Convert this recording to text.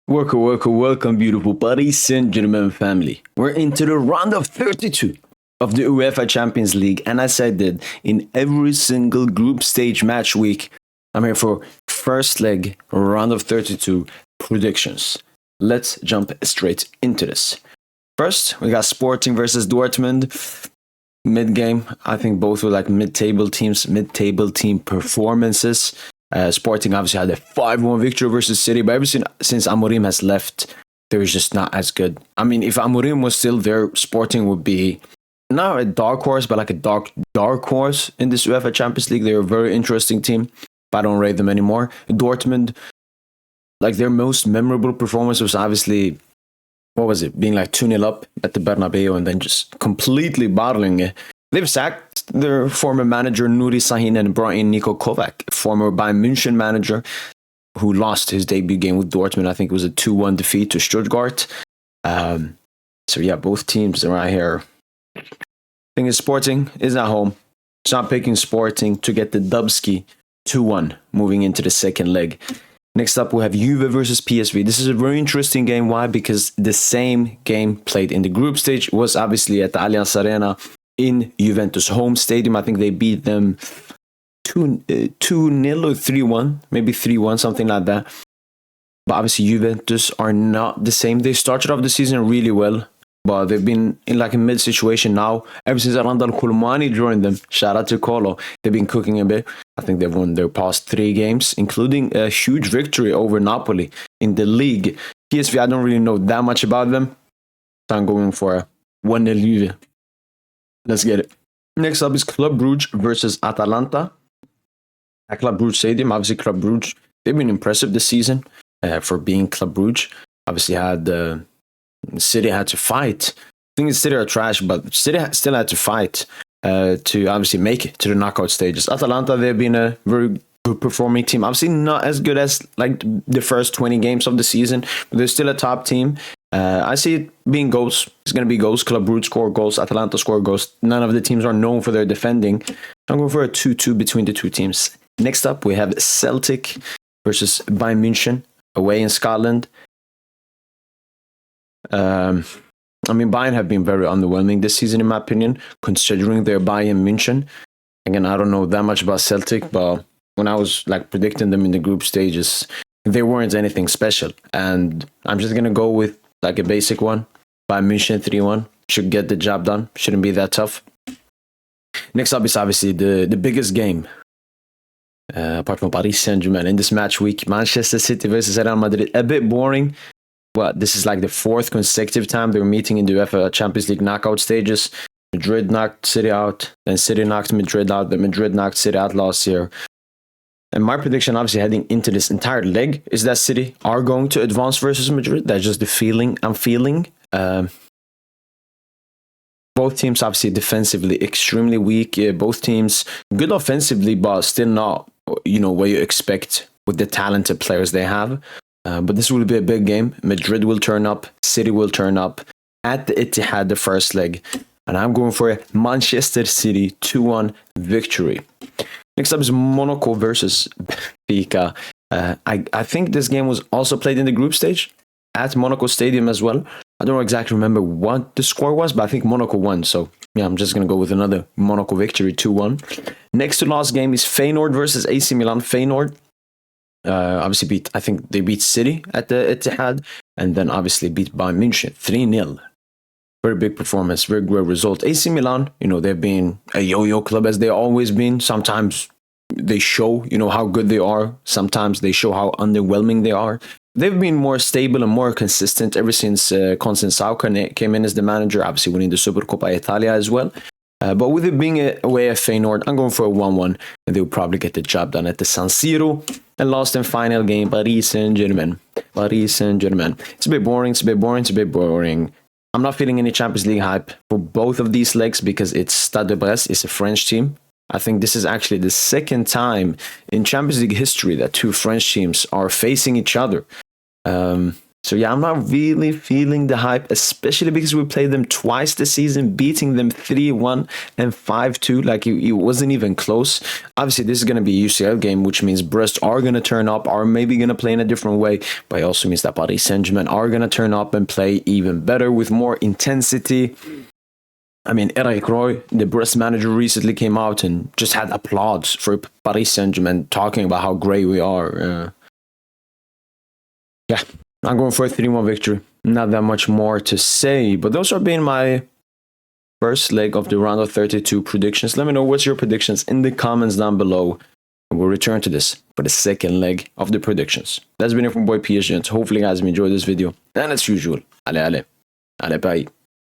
Welcome, beautiful Paris Saint Germain family. We're into the round of 32 of the UEFA Champions League, and as I did in every single group stage match week, I'm here for first leg, round of 32 predictions. Let's jump straight into this. First, we got Sporting versus Dortmund. Mid-game, I think both were like mid-table teams, mid-table team performances. Sporting obviously had a 5-1 victory versus City, but ever since Amorim has left, they're just not as good. I mean, if Amorim was still there, Sporting would be not a dark horse, but like a dark horse in this UEFA Champions League. They're a very interesting team, but I don't rate them anymore. Dortmund, like their most memorable performance was obviously, what was it, being like 2-0 up at the Bernabeu and then just completely bottling it. They've sacked their former manager Nuri Sahin and brought in Niko Kovac, former Bayern Munchen manager, who lost his debut game with Dortmund. I think it was a 2-1 defeat to Stuttgart. So yeah, both teams are right here. Thing is, Sporting is at home. So I'm picking Sporting to get the Dubski 2-1 moving into the second leg. Next up, we have Juve versus PSV. This is a very interesting game. Why? Because the same game played in the group stage was obviously at the Allianz Arena in Juventus home stadium. I think they beat them 2-0 or 3-1, maybe 3-1, something like that. But obviously Juventus are not the same. They started off the season really well, but they've been in like a mid situation now. Ever since Randal Kulmani joined them, shout out to Colo, they've been cooking a bit. I think they've won their past 3 games, including a huge victory over Napoli in the league. PSV, I don't really know that much about them, so I'm going for a 1-0 Juve. Let's get it. Next up is Club Brugge versus Atalanta. At Club Brugge Stadium, obviously Club Brugge, they've been impressive this season for being Club Brugge. Obviously City had to fight. I think City are trash, but City still had to fight to obviously make it to the knockout stages. Atalanta, they've been a very good performing team. Obviously not as good as like the first 20 games of the season, but they're still a top team. I see it being goals. It's going to be goals. Club Brugge score goals. Atalanta score goals. None of the teams are known for their defending. I'm going for a 2-2 between the two teams. Next up, we have Celtic versus Bayern Munchen away in Scotland. I mean, Bayern have been very underwhelming this season, in my opinion, considering they're Bayern Munchen. Again, I don't know that much about Celtic, but when I was like predicting them in the group stages, they weren't anything special. And I'm just going to go with like a basic one. Bayern Munchen 3-1. Should get the job done. Shouldn't be that tough. Next up is obviously the biggest game. Apart from Paris Saint Germain in this match week, Manchester City versus Real Madrid. A bit boring. Well, this is like the 4th consecutive time they're meeting in the UEFA Champions League knockout stages. Madrid knocked City out, then City knocked Madrid out, then Madrid knocked City out last year. And my prediction, obviously, heading into this entire leg is that City are going to advance versus Madrid. That's just the feeling I'm feeling. Both teams, obviously, defensively extremely weak. Both teams good offensively, but still not, what you expect with the talented players they have. But this will be a big game. Madrid will turn up. City will turn up at the Etihad the first leg. And I'm going for a Manchester City 2-1 victory. Next up is Monaco versus Benfica. I think this game was also played in the group stage at Monaco Stadium as well. I don't exactly remember what the score was, but I think Monaco won. So yeah, I'm just going to go with another Monaco victory, 2-1. Next to last game is Feyenoord versus AC Milan. Feyenoord obviously I think they beat City at the Etihad, and then obviously beat Bayern Munchen 3-0. Very big performance, very great result. AC Milan, they've been a yo-yo club as they've always been. Sometimes they show, how good they are. Sometimes they show how underwhelming they are. They've been more stable and more consistent ever since Conceição came in as the manager, obviously winning the Supercoppa Italia as well. But with it being away at Feyenoord, I'm going for a 1-1, and they'll probably get the job done at the San Siro. And last and final game, Paris Saint Germain. It's a bit boring. I'm not feeling any Champions League hype for both of these legs because it's Stade de Brest. It's a French team. I think this is actually the second time in Champions League history that two French teams are facing each other. So So yeah, I'm not really feeling the hype, especially because we played them twice this season, beating them 3-1 and 5-2. Like it wasn't even close. Obviously, this is going to be a UCL game, which means Brest are going to turn up, are maybe going to play in a different way. But it also means that Paris Saint Germain are going to turn up and play even better with more intensity. I mean, Eric Roy, the Brest manager, recently came out and just had applause for Paris Saint Germain, talking about how great we are. Yeah. I'm going for a 3-1 victory. Not that much more to say, but those are being my first leg of the round of 32 predictions. Let me know what's your predictions in the comments down below. And we'll return to this for the second leg of the predictions. That's been it from boy PSG. Hopefully, guys, have enjoyed this video. And as usual, allez, bye.